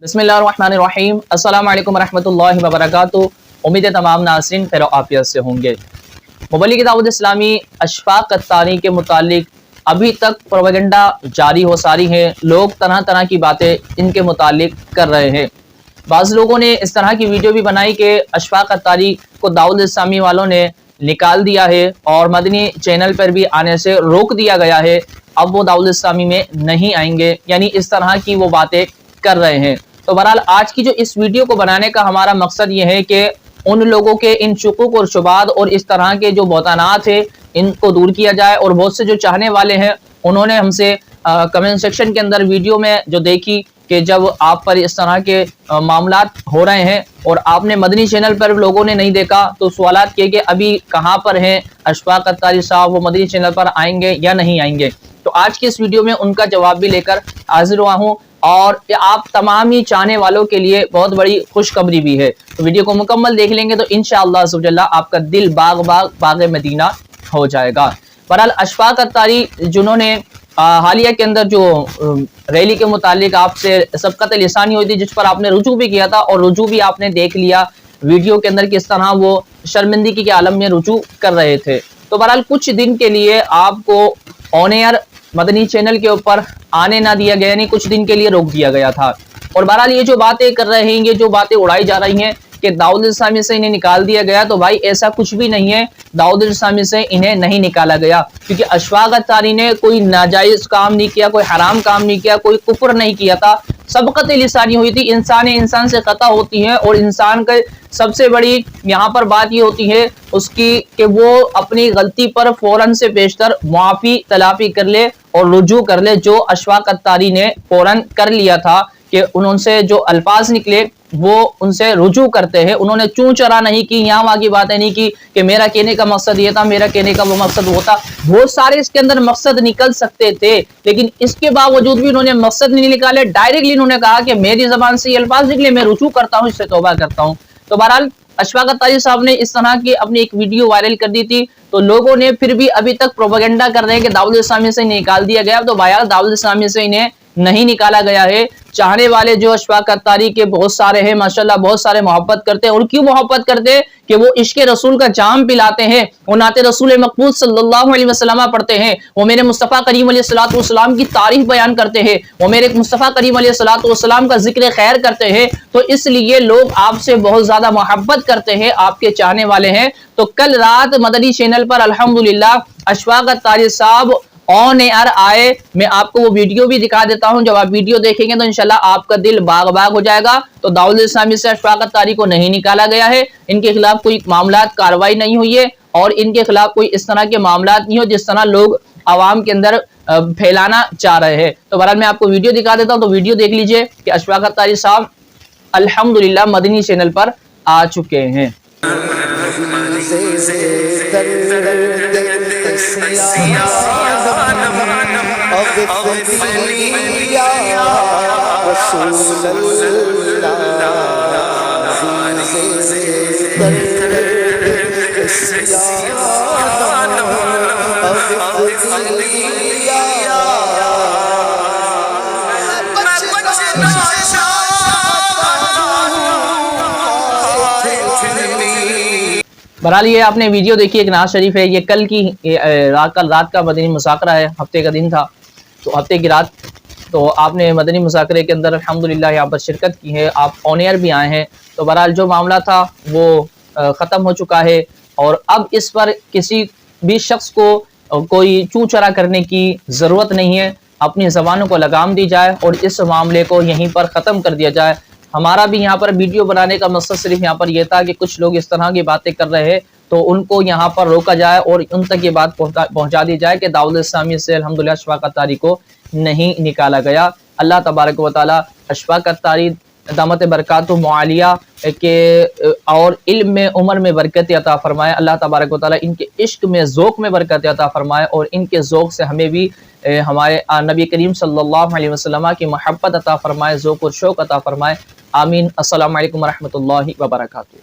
बिस्मिल्लाहिर्रहमानिर्रहीम। अस्सलाम वालेकुम रहमतुल्लाहि व बरकातुहू। उम्मीद है तमाम नाज़रीन खैर आफियत से होंगे। मुबल्लिग दावत इस्लामी अशफाक कत्तानी के मुतालिक अभी तक प्रोपेगेंडा जारी हो सारी है। लोग तरह तरह की बातें इनके मुतालिक कर रहे हैं। बाज़ लोगों ने इस तरह की वीडियो भी बनाई कि अशफाक कत्तानी को दावत इस्लामी वालों ने निकाल दिया है और मदनी चैनल पर भी आने से रोक दिया गया है। अब वो दावत इस्लामी में नहीं आएंगे, यानी इस तरह की वो बातें कर रहे हैं। तो बहरहाल आज की जो इस वीडियो को बनाने का हमारा मकसद ये है कि उन लोगों के इन शुकूक और शुबात और इस तरह के जो बहतानात है इनको दूर किया जाए। और बहुत से जो चाहने वाले हैं उन्होंने हमसे कमेंट सेक्शन के अंदर वीडियो में जो देखी कि जब आप पर इस तरह के मामलात हो रहे हैं और आपने मदनी चैनल पर लोगों ने नहीं देखा, तो सवालात किए कि अभी कहाँ पर हैं अशफाक कत्तानी साहब, वो मदनी चैनल पर आएंगे या नहीं आएंगे। तो आज की इस वीडियो में उनका जवाब भी लेकर हाजिर हुआ हूँ और आप तमाम ही चाहने वालों के लिए बहुत बड़ी खुशखबरी भी है। तो वीडियो को मुकम्मल देख लेंगे तो इंशाअल्लाह सुब्हानअल्लाह आपका दिल बाग मदीना हो जाएगा। बहरहाल अशफाक कत्तानी जिन्होंने हालिया के अंदर जो रैली के मुतालिक आपसे सबकत लिसानी हुई थी, जिस पर आपने रुजू भी किया था और रुजू भी आपने देख लिया वीडियो के अंदर किस तरह वो शर्मिंदगी के आलम में रुजू कर रहे थे। तो बहरहाल कुछ दिन के लिए आपको ऑन एयर मदनी चैनल के ऊपर आने ना दिया गया, यानी कुछ दिन के लिए रोक दिया गया था। और बहरहाल ये जो बातें कर रहे हैं, ये जो बातें उड़ाई जा रही हैं कि दाऊद इस्लामी से इन्हें निकाल दिया गया, तो भाई ऐसा कुछ भी नहीं है। दाऊद इस्लामी से इन्हें नहीं निकाला गया क्योंकि अशफाक कत्तानी ने कोई नाजायज काम नहीं किया, कोई हराम काम नहीं किया, कोई कुफ्र नहीं किया था। सबकत लिसानी हुई थी। इंसान से खता होती है और इंसान का सबसे बड़ी यहाँ पर बात ये होती है उसकी कि वो अपनी गलती पर फौरन से पेशतर मुआफ़ी तलाफी कर ले और रुजू कर ले। जो अशफाक कत्तानी ने फौरन कर लिया था कि उनसे जो अल्फाज निकले वो उनसे रुजू करते हैं। उन्होंने चूं चरा नहीं की, यहाँ वहाँ की बातें नहीं की कि मेरा कहने का मकसद ये था, मेरा कहने का वो मकसद वो था। बहुत सारे इसके अंदर मकसद निकल सकते थे, लेकिन इसके बावजूद भी उन्होंने मकसद नहीं निकाले। डायरेक्टली उन्होंने कहा कि मेरी जबान से ये अल्फाज निकले, मैं रुजू करता हूँ, इससे तौबा करता हूँ। तो बहरहाल अशफाक कत्तानी साहब ने इस तरह की अपनी एक वीडियो वायरल कर दी थी, तो लोगों ने फिर भी अभी तक प्रोपेगेंडा कर रहे हैं कि दाऊद इस्लामी से निकाल दिया गया। तो भाई दाऊद इस्लामी से इन्हें नहीं निकाला गया है। चाहने वाले जो अशफाक कत्तानी के बहुत सारे हैं, माशाल्लाह बहुत सारे मोहब्बत करते हैं। और क्यों मोहब्बत करते हैं कि वो इश्क रसूल का जाम पिलाते हैं, वो नाते रसूल मकबूल सल्लल्लाहु अलैहि वसल्लम पढ़ते हैं, वो मेरे मुस्तफ़ा करीम अलैहिस्सलातु वस्सलाम की तारीफ बयान करते हैं, वो मेरे मुस्तफ़ा करीम अलैहिस्सलातु वस्सलाम का जिक्र खैर करते हैं। तो इसलिए लोग आपसे बहुत ज्यादा मोहब्बत करते हैं, आपके चाहने वाले हैं। तो कल रात मदनी चैनल पर अल्हम्दुलिल्लाह अशफाक कत्तानी साहब ऑन एयर आए। मैं आपको वो वीडियो भी दिखा देता हूं। जब आप वीडियो देखेंगे तो इंशाल्लाह आपका दिल बाग हो जाएगा। तो दाऊद इस्लामी से अशफाक कत्तानी को नहीं निकाला गया है, इनके खिलाफ कोई मामलात कार्रवाई नहीं हुई है और इनके खिलाफ कोई इस तरह के मामलात नहीं हो जिस तरह लोग आवाम के अंदर फैलाना चाह रहे हैं। तो बहरहाल मैं आपको वीडियो दिखा देता हूँ। तो वीडियो देख लीजिए कि अशफाक कत्तानी साहब अल्हम्दुलिल्लाह मदनी चैनल पर आ चुके हैं। बहरहाल ये आपने वीडियो देखी, एक नाज शरीफ है। ये कल रात का मदनी मुज़ाकरा है, हफ्ते का दिन था, तो हफ्ते की रात। तो आपने मदनी मुज़ाकरे के अंदर अल्हम्दुलिल्लाह यहाँ पर शिरकत की है, आप ऑन एयर भी आए हैं। तो बहरहाल जो मामला था वो ख़त्म हो चुका है और अब इस पर किसी भी शख्स को कोई चूं चरा करने की ज़रूरत नहीं है। अपनी ज़बानों को लगाम दी जाए और इस मामले को यहीं पर ख़त्म कर दिया जाए। हमारा भी यहाँ पर वीडियो बनाने का मकसद सिर्फ यहाँ पर यह था कि कुछ लोग इस तरह की बातें कर रहे हैं तो उनको यहाँ पर रोका जाए और उन तक ये बात पहुँचा दी जाए कि दाऊद इस्लामी से अल्हम्दुलिल्लाह अशफाक कत्तानी को नहीं निकाला गया। अल्लाह तबारक व तआला अशफाक कत्तानी दामत बरकातुहू मुआलिया के और इल्म में उम्र में बरकत अता फरमाए। अल्लाह तबारक व तआला इनके इश्क में ज़ौक़ में बरकत अता फरमाए और इनके ज़ौक़ से हमें भी हमारे नबी करीम सल्लल्लाहु अलैहि वसल्लम की मोहब्बत अता फरमाए, ज़ौक़ और शौक़ अता फरमाए। आमीन। अस्सलामु अलैकुम व रहमतुल्लाहि व बरकातुहू।